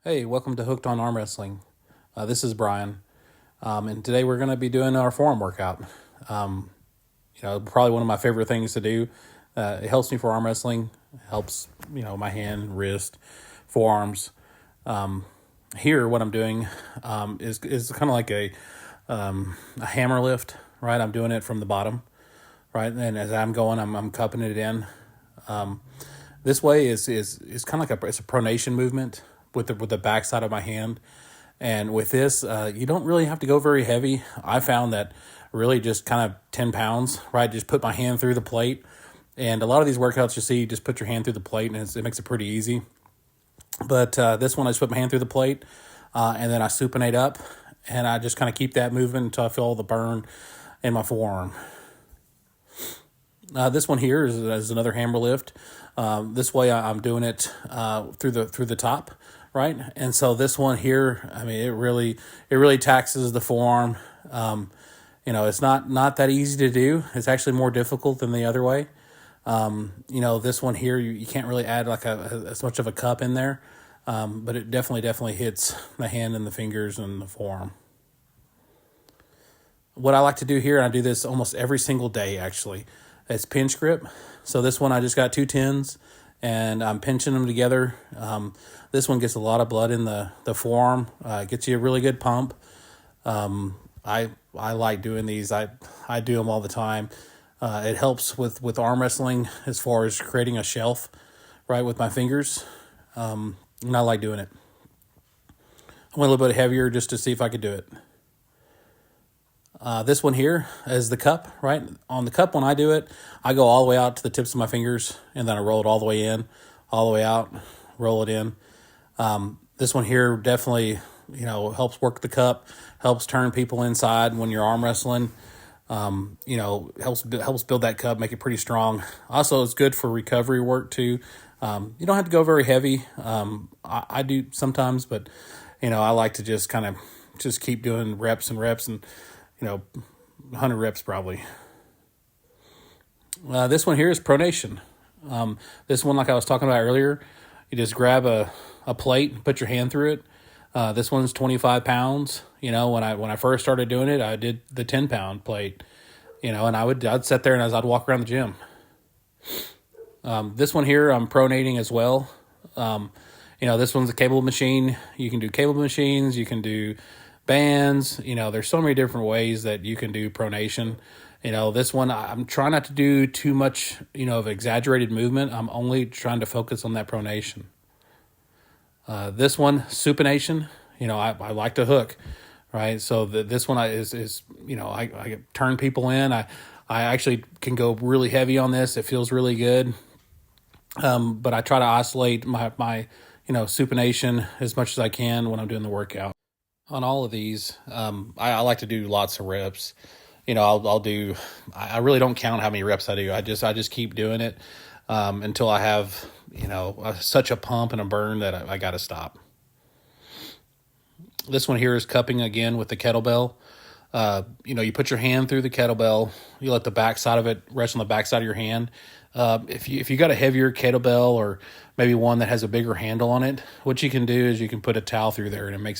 Hey, welcome to Hooked on Arm Wrestling. This is Brian, and today we're going to be doing our forearm workout. Probably one of my favorite things to do. It helps me for arm wrestling. It helps my hand, wrist, forearms. Here, what I'm doing is kind of like a hammer lift, right? I'm doing it from the bottom, right? And as I'm going, I'm cupping it in. This way is kind of like it's a pronation movement with the back side of my hand. And with this, you don't really have to go very heavy. I found that really just kind of 10 pounds, right? Just put my hand through the plate. And a lot of these workouts you see, you just put your hand through the plate and it makes it pretty easy. But this one, I just put my hand through the plate and then I supinate up and I just kind of keep that moving until I feel the burn in my forearm. This one here is another hammer lift. This way I'm doing it through the top, right? And so this one here, I mean, it really taxes the forearm. It's not that easy to do. It's actually more difficult than the other way. This one here, you can't really add like as much of a cup in there, but it definitely hits the hand and the fingers and the forearm. What I like to do here, and I do this almost every single day actually, it's pinch grip. So this one I just got 2 tins and I'm pinching them together. This one gets a lot of blood in the forearm. Gets you a really good pump. I like doing these. I do them all the time. It helps with arm wrestling as far as creating a shelf, right, with my fingers. And I like doing it. I went a little bit heavier just to see if I could do it. This one here is the cup, right? On the cup, when I do it, I go all the way out to the tips of my fingers, and then I roll it all the way in, all the way out, roll it in. This one here definitely, helps work the cup, helps turn people inside when you're arm wrestling. Helps build that cup, make it pretty strong. Also, it's good for recovery work too. You don't have to go very heavy. I do sometimes, but I like to just kind of just keep doing reps and reps and 100 reps probably. This one here is pronation. This one, like I was talking about earlier, you just grab a plate and put your hand through it. This one's 25 pounds. When I first started doing it, I did the 10-pound plate, and I'd sit there and I'd walk around the gym. This one here, I'm pronating as well. This one's a cable machine. You can do cable machines. You can do bands. There's so many different ways that you can do pronation. This one, I'm trying not to do too much, of exaggerated movement. I'm only trying to focus on that pronation. This one, supination, I like to hook, right? So this one is I turn people in. I actually can go really heavy on this. It feels really good. But I try to isolate my supination as much as I can when I'm doing the workout. On all of these, I like to do lots of reps. I'll do. I really don't count how many reps I do. I just keep doing it until I have such a pump and a burn that I got to stop. This one here is cupping again with the kettlebell. You put your hand through the kettlebell. You let the back side of it rest on the back side of your hand. If you got a heavier kettlebell or maybe one that has a bigger handle on it, what you can do is you can put a towel through there and it makes